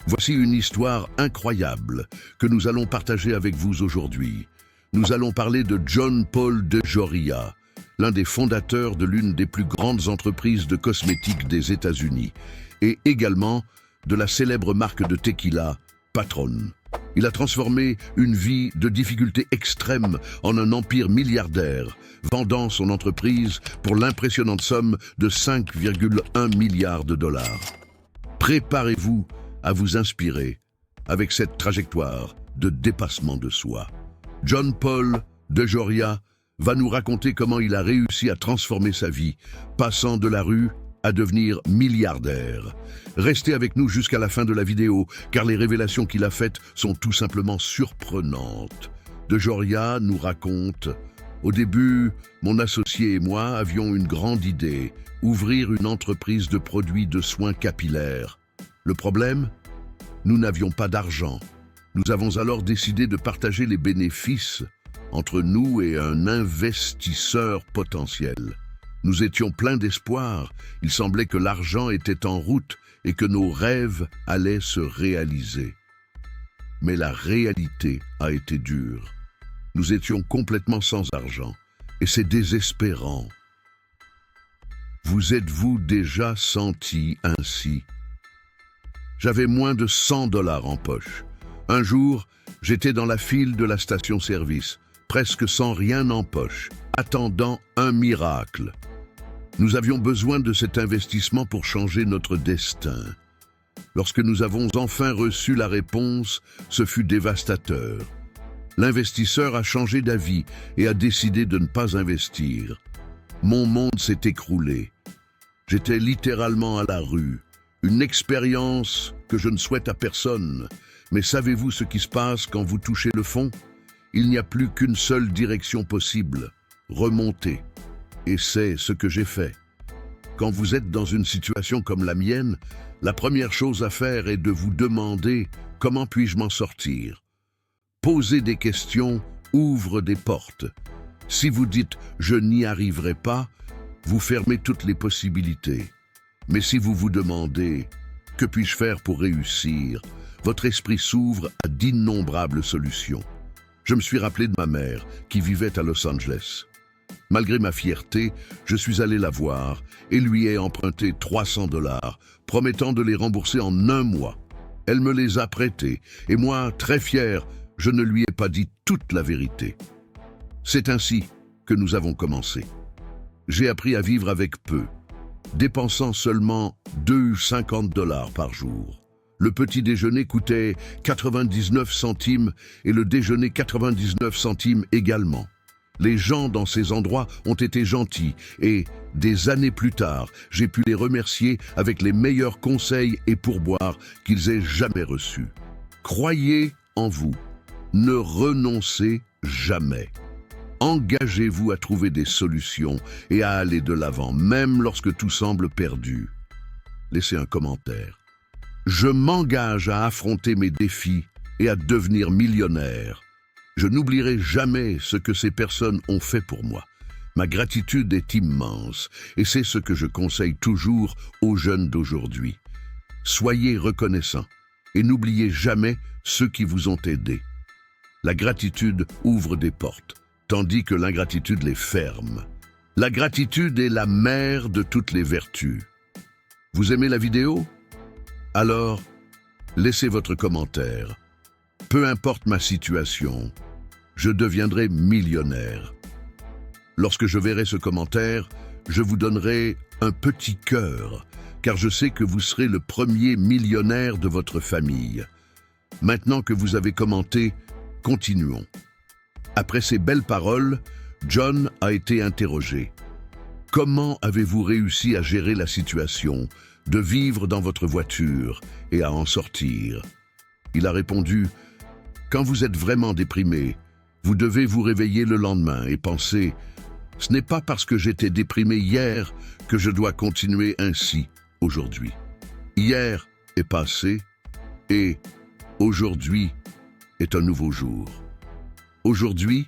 Voici une histoire incroyable que nous allons partager avec vous aujourd'hui. Nous allons parler de John Paul DeJoria, l'un des fondateurs de l'une des plus grandes entreprises de cosmétiques des États-Unis, et également de la célèbre marque de tequila, Patron. Il a transformé une vie de difficultés extrêmes en un empire milliardaire, vendant son entreprise pour l'impressionnante somme de 5,1 milliards de dollars. Préparez-vous à vous inspirer avec cette trajectoire de dépassement de soi. John Paul DeJoria va nous raconter comment il a réussi à transformer sa vie, passant de la rue à devenir milliardaire. Restez avec nous jusqu'à la fin de la vidéo, car les révélations qu'il a faites sont tout simplement surprenantes. DeJoria nous raconte: au début, mon associé et moi avions une grande idée, ouvrir une entreprise de produits de soins capillaires. Le problème? Nous n'avions pas d'argent. Nous avons alors décidé de partager les bénéfices entre nous et un investisseur potentiel. Nous étions pleins d'espoir. Il semblait que l'argent était en route et que nos rêves allaient se réaliser. Mais la réalité a été dure. Nous étions complètement sans argent et c'est désespérant. Vous êtes-vous déjà senti ainsi? J'avais moins de 100 dollars en poche. Un jour, j'étais dans la file de la station-service, presque sans rien en poche, attendant un miracle. Nous avions besoin de cet investissement pour changer notre destin. Lorsque nous avons enfin reçu la réponse, ce fut dévastateur. L'investisseur a changé d'avis et a décidé de ne pas investir. Mon monde s'est écroulé. J'étais littéralement à la rue. Une expérience que je ne souhaite à personne. Mais savez-vous ce qui se passe quand vous touchez le fond? Il n'y a plus qu'une seule direction possible: remonter. Et c'est ce que j'ai fait. Quand vous êtes dans une situation comme la mienne, la première chose à faire est de vous demander: comment puis-je m'en sortir? Poser des questions ouvre des portes. Si vous dites « je n'y arriverai pas », vous fermez toutes les possibilités. Mais si vous vous demandez « que puis-je faire pour réussir ?», votre esprit s'ouvre à d'innombrables solutions. Je me suis rappelé de ma mère, qui vivait à Los Angeles. Malgré ma fierté, je suis allé la voir et lui ai emprunté 300 dollars, promettant de les rembourser en un mois. Elle me les a prêtés et moi, très fier, je ne lui ai pas dit toute la vérité. C'est ainsi que nous avons commencé. J'ai appris à vivre avec peu, dépensant seulement 2,50 dollars par jour. Le petit déjeuner coûtait 99 centimes et le déjeuner 99 centimes également. Les gens dans ces endroits ont été gentils et, des années plus tard, j'ai pu les remercier avec les meilleurs conseils et pourboires qu'ils aient jamais reçus. Croyez en vous. Ne renoncez jamais. Engagez-vous à trouver des solutions et à aller de l'avant, même lorsque tout semble perdu. Laissez un commentaire. Je m'engage à affronter mes défis et à devenir millionnaire. Je n'oublierai jamais ce que ces personnes ont fait pour moi. Ma gratitude est immense et c'est ce que je conseille toujours aux jeunes d'aujourd'hui. Soyez reconnaissants et n'oubliez jamais ceux qui vous ont aidés. La gratitude ouvre des portes, tandis que l'ingratitude les ferme. La gratitude est la mère de toutes les vertus. Vous aimez la vidéo? Alors, laissez votre commentaire. Peu importe ma situation, je deviendrai millionnaire. Lorsque je verrai ce commentaire, je vous donnerai un petit cœur, car je sais que vous serez le premier millionnaire de votre famille. Maintenant que vous avez commenté, continuons. Après ces belles paroles, John a été interrogé. Comment avez-vous réussi à gérer la situation, de vivre dans votre voiture et à en sortir? Il a répondu: quand vous êtes vraiment déprimé, vous devez vous réveiller le lendemain et penser: ce n'est pas parce que j'étais déprimé hier que je dois continuer ainsi aujourd'hui. Hier est passé et aujourd'hui est un nouveau jour. Aujourd'hui,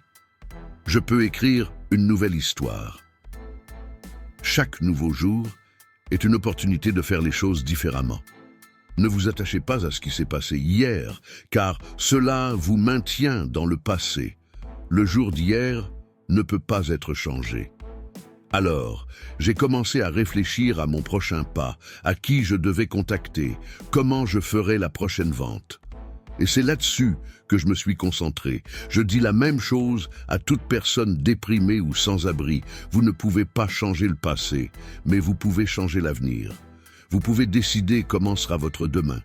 je peux écrire une nouvelle histoire. Chaque nouveau jour est une opportunité de faire les choses différemment. Ne vous attachez pas à ce qui s'est passé hier, car cela vous maintient dans le passé. Le jour d'hier ne peut pas être changé. Alors, j'ai commencé à réfléchir à mon prochain pas, à qui je devais contacter, comment je ferais la prochaine vente. Et c'est là-dessus que je me suis concentré. Je dis la même chose à toute personne déprimée ou sans abri. Vous ne pouvez pas changer le passé, mais vous pouvez changer l'avenir. Vous pouvez décider comment sera votre demain.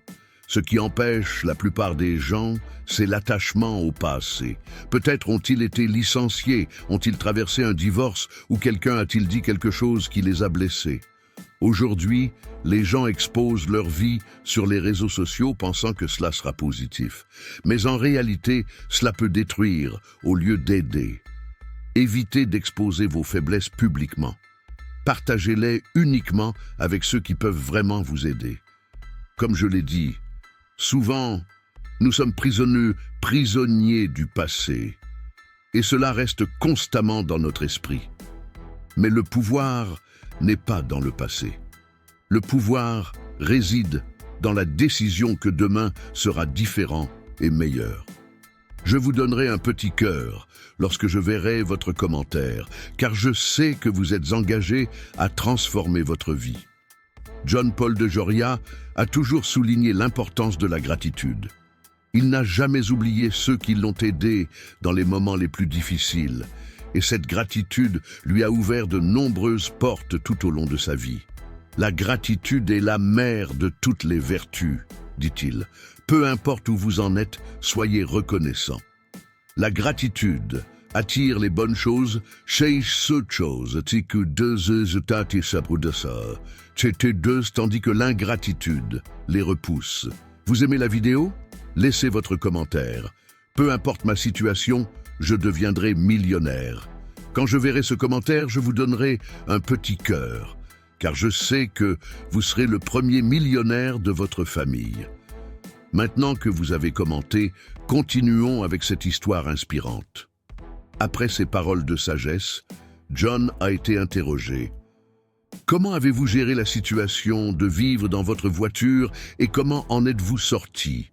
Ce qui empêche la plupart des gens, c'est l'attachement au passé. Peut-être ont-ils été licenciés, ont-ils traversé un divorce ou quelqu'un a-t-il dit quelque chose qui les a blessés. Aujourd'hui, les gens exposent leur vie sur les réseaux sociaux pensant que cela sera positif. Mais en réalité, cela peut détruire au lieu d'aider. Évitez d'exposer vos faiblesses publiquement. Partagez-les uniquement avec ceux qui peuvent vraiment vous aider. Comme je l'ai dit, souvent, nous sommes prisonniers du passé, et cela reste constamment dans notre esprit. Mais le pouvoir n'est pas dans le passé. Le pouvoir réside dans la décision que demain sera différent et meilleur. Je vous donnerai un petit cœur lorsque je verrai votre commentaire, car je sais que vous êtes engagé à transformer votre vie. John Paul de Joria a toujours souligné l'importance de la gratitude. Il n'a jamais oublié ceux qui l'ont aidé dans les moments les plus difficiles, et cette gratitude lui a ouvert de nombreuses portes tout au long de sa vie. La gratitude est la mère de toutes les vertus, dit-il. Peu importe où vous en êtes, soyez reconnaissant. La gratitude attire les bonnes choses, tandis que l'ingratitude les repousse. Vous aimez la vidéo? Laissez votre commentaire. Peu importe ma situation, je deviendrai millionnaire. Quand je verrai ce commentaire, je vous donnerai un petit cœur, car je sais que vous serez le premier millionnaire de votre famille. Maintenant que vous avez commenté, continuons avec cette histoire inspirante. Après ces paroles de sagesse, John a été interrogé. Comment avez-vous géré la situation de vivre dans votre voiture et comment en êtes-vous sorti?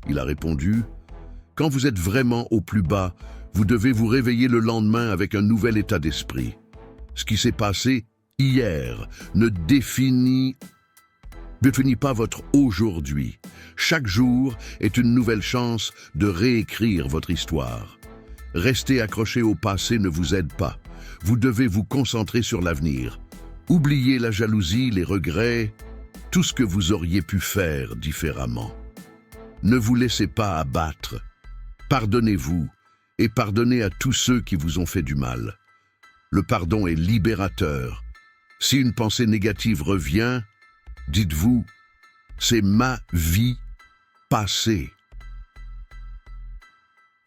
Il a répondu, « Quand vous êtes vraiment au plus bas, vous devez vous réveiller le lendemain avec un nouvel état d'esprit. Ce qui s'est passé hier ne définit pas votre aujourd'hui. Chaque jour est une nouvelle chance de réécrire votre histoire. Rester accroché au passé ne vous aide pas. Vous devez vous concentrer sur l'avenir. Oubliez la jalousie, les regrets, tout ce que vous auriez pu faire différemment. Ne vous laissez pas abattre. Pardonnez-vous et pardonnez à tous ceux qui vous ont fait du mal. Le pardon est libérateur. Si une pensée négative revient, dites-vous, c'est ma vie passée.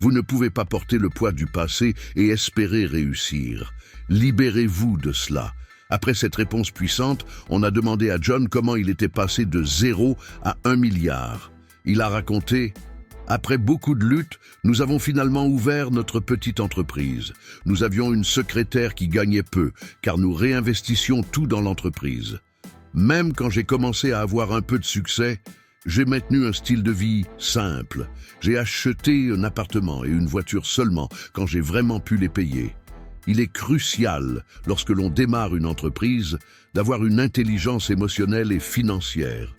Vous ne pouvez pas porter le poids du passé et espérer réussir. Libérez-vous de cela. Après cette réponse puissante, on a demandé à John comment il était passé de 0 à 1 milliard. Il a raconté « Après beaucoup de luttes, nous avons finalement ouvert notre petite entreprise. Nous avions une secrétaire qui gagnait peu, car nous réinvestissions tout dans l'entreprise. Même quand j'ai commencé à avoir un peu de succès, j'ai maintenu un style de vie simple. J'ai acheté un appartement et une voiture seulement quand j'ai vraiment pu les payer. Il est crucial, lorsque l'on démarre une entreprise, d'avoir une intelligence émotionnelle et financière.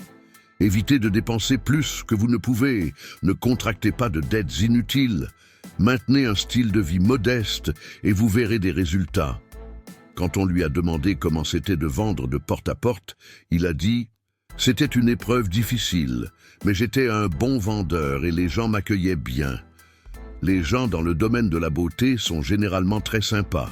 Évitez de dépenser plus que vous ne pouvez, ne contractez pas de dettes inutiles, maintenez un style de vie modeste et vous verrez des résultats. » Quand on lui a demandé comment c'était de vendre de porte à porte, il a dit « C'était une épreuve difficile, mais j'étais un bon vendeur et les gens m'accueillaient bien. Les gens dans le domaine de la beauté sont généralement très sympas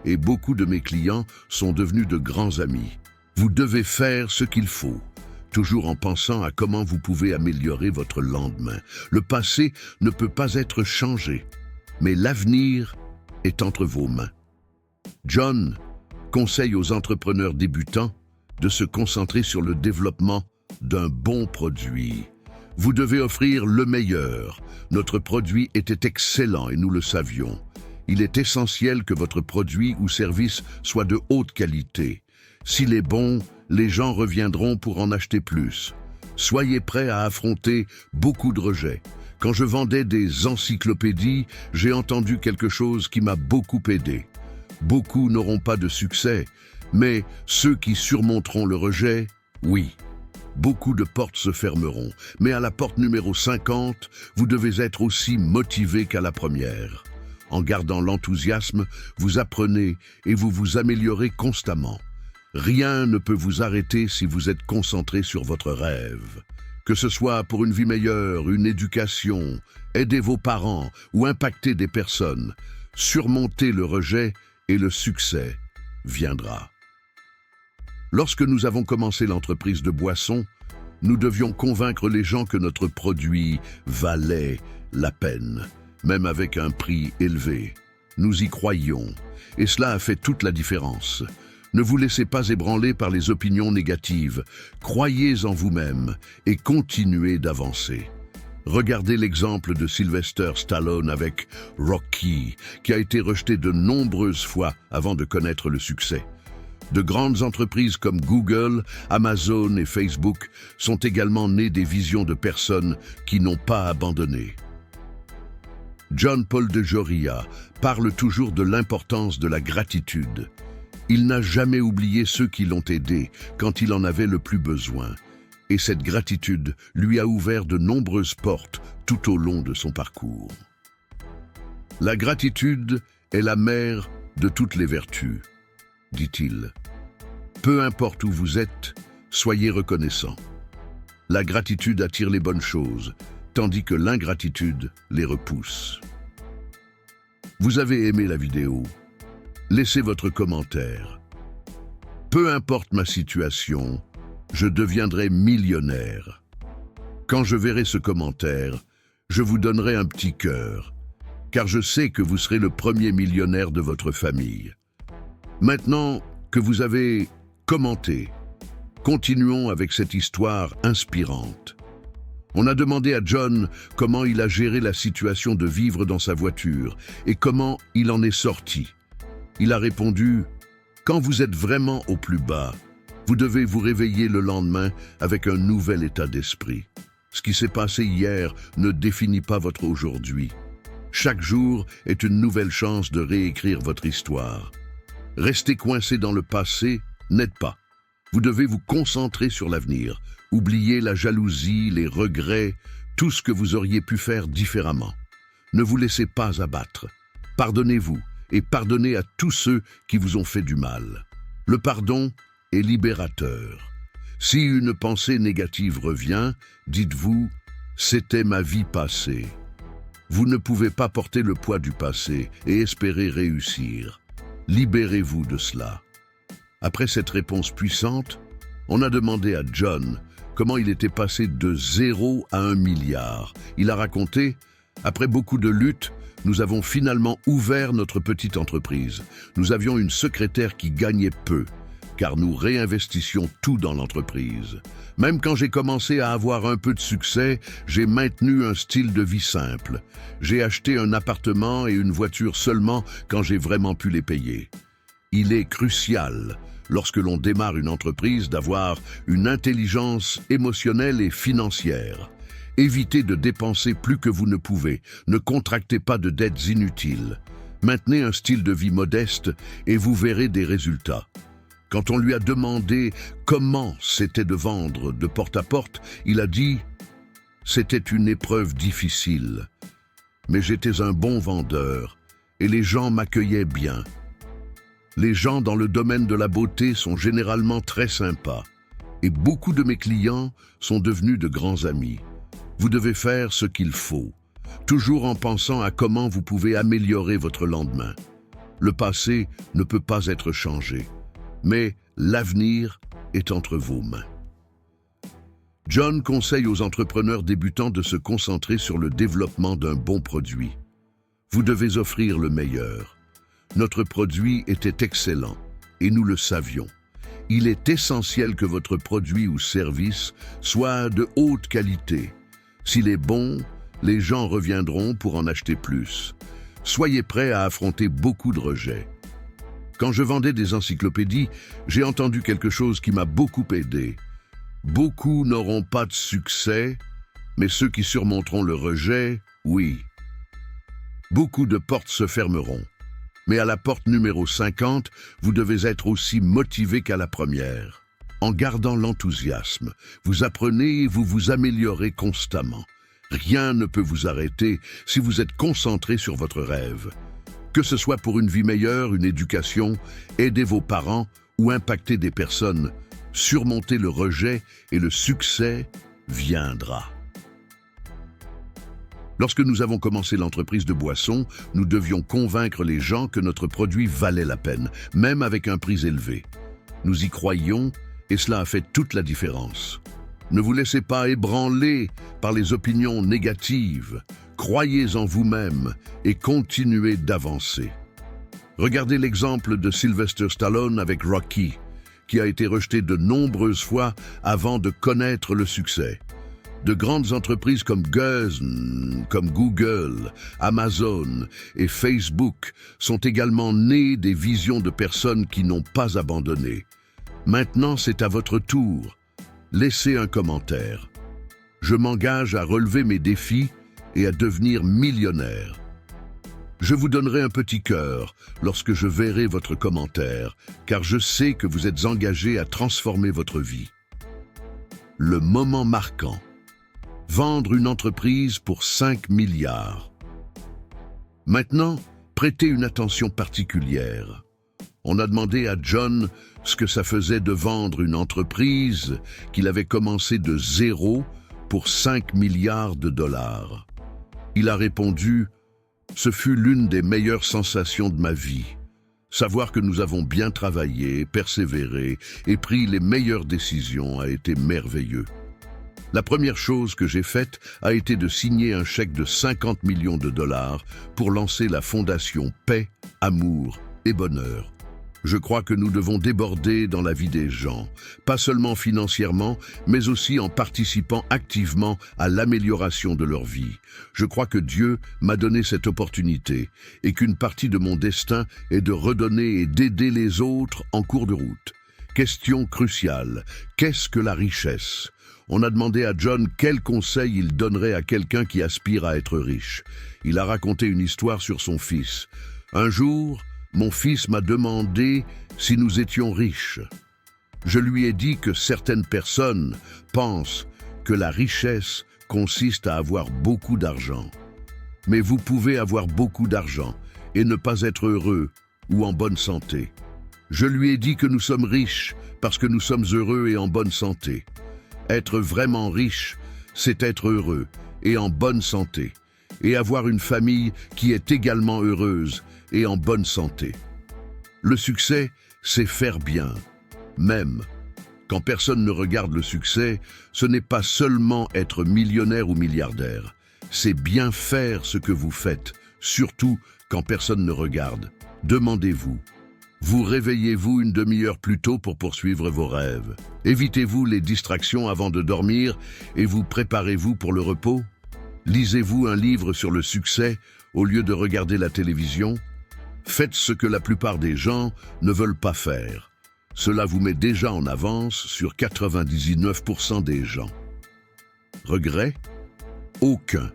et beaucoup de mes clients sont devenus de grands amis. Vous devez faire ce qu'il faut, toujours en pensant à comment vous pouvez améliorer votre lendemain. Le passé ne peut pas être changé, mais l'avenir est entre vos mains. » John conseille aux entrepreneurs débutants de se concentrer sur le développement d'un bon produit. Vous devez offrir le meilleur. Notre produit était excellent et nous le savions. Il est essentiel que votre produit ou service soit de haute qualité. S'il est bon, les gens reviendront pour en acheter plus. Soyez prêts à affronter beaucoup de rejets. Quand je vendais des encyclopédies, j'ai entendu quelque chose qui m'a beaucoup aidé. Beaucoup n'auront pas de succès, mais ceux qui surmonteront le rejet, oui. Beaucoup de portes se fermeront, mais à la porte numéro 50, vous devez être aussi motivé qu'à la première. En gardant l'enthousiasme, vous apprenez et vous vous améliorez constamment. Rien ne peut vous arrêter si vous êtes concentré sur votre rêve. Que ce soit pour une vie meilleure, une éducation, aider vos parents ou impacter des personnes, surmonter le rejet et le succès viendra. Lorsque nous avons commencé l'entreprise de boissons, nous devions convaincre les gens que notre produit valait la peine, même avec un prix élevé. Nous y croyions, et cela a fait toute la différence. Ne vous laissez pas ébranler par les opinions négatives. Croyez en vous-même et continuez d'avancer. Regardez l'exemple de Sylvester Stallone avec Rocky, qui a été rejeté de nombreuses fois avant de connaître le succès. De grandes entreprises comme Google, Amazon et Facebook sont également nées des visions de personnes qui n'ont pas abandonné. John Paul de Joria parle toujours de l'importance de la gratitude. Il n'a jamais oublié ceux qui l'ont aidé quand il en avait le plus besoin. Et cette gratitude lui a ouvert de nombreuses portes tout au long de son parcours. La gratitude est la mère de toutes les vertus, dit-il. Peu importe où vous êtes, soyez reconnaissant. La gratitude attire les bonnes choses, tandis que l'ingratitude les repousse. Vous avez aimé la vidéo? Laissez votre commentaire. Peu importe ma situation, je deviendrai millionnaire. Quand je verrai ce commentaire, je vous donnerai un petit cœur, car je sais que vous serez le premier millionnaire de votre famille. Maintenant que vous avez commenté, continuons avec cette histoire inspirante. On a demandé à John comment il a géré la situation de vivre dans sa voiture et comment il en est sorti. Il a répondu « Quand vous êtes vraiment au plus bas, vous devez vous réveiller le lendemain avec un nouvel état d'esprit. Ce qui s'est passé hier ne définit pas votre aujourd'hui. Chaque jour est une nouvelle chance de réécrire votre histoire. Rester coincé dans le passé n'aide pas. Vous devez vous concentrer sur l'avenir. Oubliez la jalousie, les regrets, tout ce que vous auriez pu faire différemment. Ne vous laissez pas abattre. Pardonnez-vous et pardonnez à tous ceux qui vous ont fait du mal. Le pardon est libérateur. Si une pensée négative revient, dites-vous « c'était ma vie passée ». Vous ne pouvez pas porter le poids du passé et espérer réussir. Libérez-vous de cela. Après cette réponse puissante, on a demandé à John comment il était passé de 0 à 1 milliard. Il a raconté « Après beaucoup de luttes, nous avons finalement ouvert notre petite entreprise. Nous avions une secrétaire qui gagnait peu, car nous réinvestissions tout dans l'entreprise. Même quand j'ai commencé à avoir un peu de succès, j'ai maintenu un style de vie simple. J'ai acheté un appartement et une voiture seulement quand j'ai vraiment pu les payer. Il est crucial, lorsque l'on démarre une entreprise, d'avoir une intelligence émotionnelle et financière. Évitez de dépenser plus que vous ne pouvez. Ne contractez pas de dettes inutiles. Maintenez un style de vie modeste et vous verrez des résultats. Quand on lui a demandé comment c'était de vendre de porte à porte, il a dit « C'était une épreuve difficile, mais j'étais un bon vendeur et les gens m'accueillaient bien. Les gens dans le domaine de la beauté sont généralement très sympas et beaucoup de mes clients sont devenus de grands amis. Vous devez faire ce qu'il faut, toujours en pensant à comment vous pouvez améliorer votre lendemain. Le passé ne peut pas être changé, mais l'avenir est entre vos mains. » John conseille aux entrepreneurs débutants de se concentrer sur le développement d'un bon produit. Vous devez offrir le meilleur. Notre produit était excellent et nous le savions. Il est essentiel que votre produit ou service soit de haute qualité. S'il est bon, les gens reviendront pour en acheter plus. Soyez prêts à affronter beaucoup de rejets. Quand je vendais des encyclopédies, j'ai entendu quelque chose qui m'a beaucoup aidé. Beaucoup n'auront pas de succès, mais ceux qui surmonteront le rejet, oui. Beaucoup de portes se fermeront, mais à la porte numéro 50, vous devez être aussi motivé qu'à la première. En gardant l'enthousiasme, vous apprenez et vous vous améliorez constamment. Rien ne peut vous arrêter si vous êtes concentré sur votre rêve. Que ce soit pour une vie meilleure, une éducation, aider vos parents ou impacter des personnes, surmonter le rejet et le succès viendra. Lorsque nous avons commencé l'entreprise de boissons, nous devions convaincre les gens que notre produit valait la peine, même avec un prix élevé. Nous y croyions et cela a fait toute la différence. Ne vous laissez pas ébranler par les opinions négatives. Croyez en vous-même et continuez d'avancer. Regardez l'exemple de Sylvester Stallone avec Rocky, qui a été rejeté de nombreuses fois avant de connaître le succès. De grandes entreprises comme Google, Amazon et Facebook sont également nées des visions de personnes qui n'ont pas abandonné. Maintenant, c'est à votre tour. Laissez un commentaire. Je m'engage à relever mes défis et à devenir millionnaire. Je vous donnerai un petit cœur lorsque je verrai votre commentaire, car je sais que vous êtes engagé à transformer votre vie. Le moment marquant. Vendre une entreprise pour 5 milliards. Maintenant, prêtez une attention particulière. On a demandé à John ce que ça faisait de vendre une entreprise qu'il avait commencé de zéro pour 5 milliards de dollars. Il a répondu « Ce fut l'une des meilleures sensations de ma vie. Savoir que nous avons bien travaillé, persévéré et pris les meilleures décisions a été merveilleux. La première chose que j'ai faite a été de signer un chèque de 50 millions de dollars pour lancer la fondation Paix, Amour et Bonheur. Je crois que nous devons déborder dans la vie des gens, pas seulement financièrement, mais aussi en participant activement à l'amélioration de leur vie. Je crois que Dieu m'a donné cette opportunité et qu'une partie de mon destin est de redonner et d'aider les autres en cours de route. Question cruciale, qu'est-ce que la richesse ? On a demandé à John quel conseil il donnerait à quelqu'un qui aspire à être riche. Il a raconté une histoire sur son fils. Un jour, mon fils m'a demandé si nous étions riches. Je lui ai dit que certaines personnes pensent que la richesse consiste à avoir beaucoup d'argent. Mais vous pouvez avoir beaucoup d'argent et ne pas être heureux ou en bonne santé. Je lui ai dit que nous sommes riches parce que nous sommes heureux et en bonne santé. Être vraiment riche, c'est être heureux et en bonne santé, et avoir une famille qui est également heureuse et en bonne santé. Le succès, c'est faire bien. Même quand personne ne regarde le succès, ce n'est pas seulement être millionnaire ou milliardaire. C'est bien faire ce que vous faites, surtout quand personne ne regarde. Demandez-vous. Vous réveillez-vous une demi-heure plus tôt pour poursuivre vos rêves? Évitez-vous les distractions avant de dormir et vous préparez-vous pour le repos? Lisez-vous un livre sur le succès au lieu de regarder la télévision? Faites ce que la plupart des gens ne veulent pas faire. Cela vous met déjà en avance sur 99% des gens. Regrets? Aucun.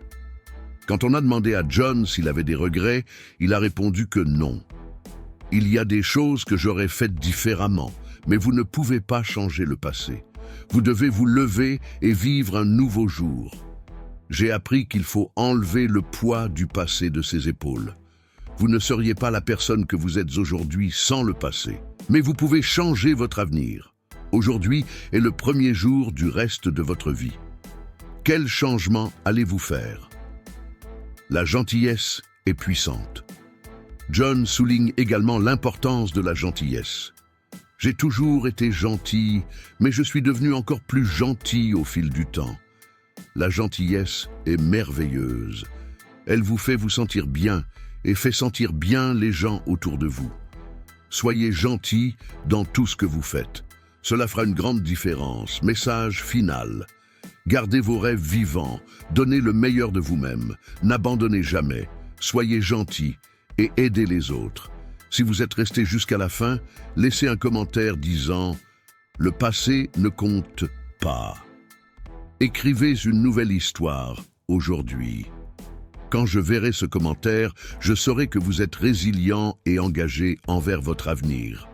Quand on a demandé à John s'il avait des regrets, il a répondu que non. Il y a des choses que j'aurais faites différemment, mais vous ne pouvez pas changer le passé. Vous devez vous lever et vivre un nouveau jour. J'ai appris qu'il faut enlever le poids du passé de ses épaules. Vous ne seriez pas la personne que vous êtes aujourd'hui sans le passé, mais vous pouvez changer votre avenir. Aujourd'hui est le premier jour du reste de votre vie. Quel changement allez-vous faire? La gentillesse est puissante. John souligne également l'importance de la gentillesse. J'ai toujours été gentil, mais je suis devenu encore plus gentil au fil du temps. La gentillesse est merveilleuse. Elle vous fait vous sentir bien et fait sentir bien les gens autour de vous. Soyez gentil dans tout ce que vous faites. Cela fera une grande différence. Message final. Gardez vos rêves vivants, donnez le meilleur de vous-même, n'abandonnez jamais, soyez gentil et aidez les autres. Si vous êtes resté jusqu'à la fin, laissez un commentaire disant « Le passé ne compte pas. Écrivez une nouvelle histoire aujourd'hui. Quand je verrai ce commentaire, je saurai que vous êtes résilient et engagé envers votre avenir.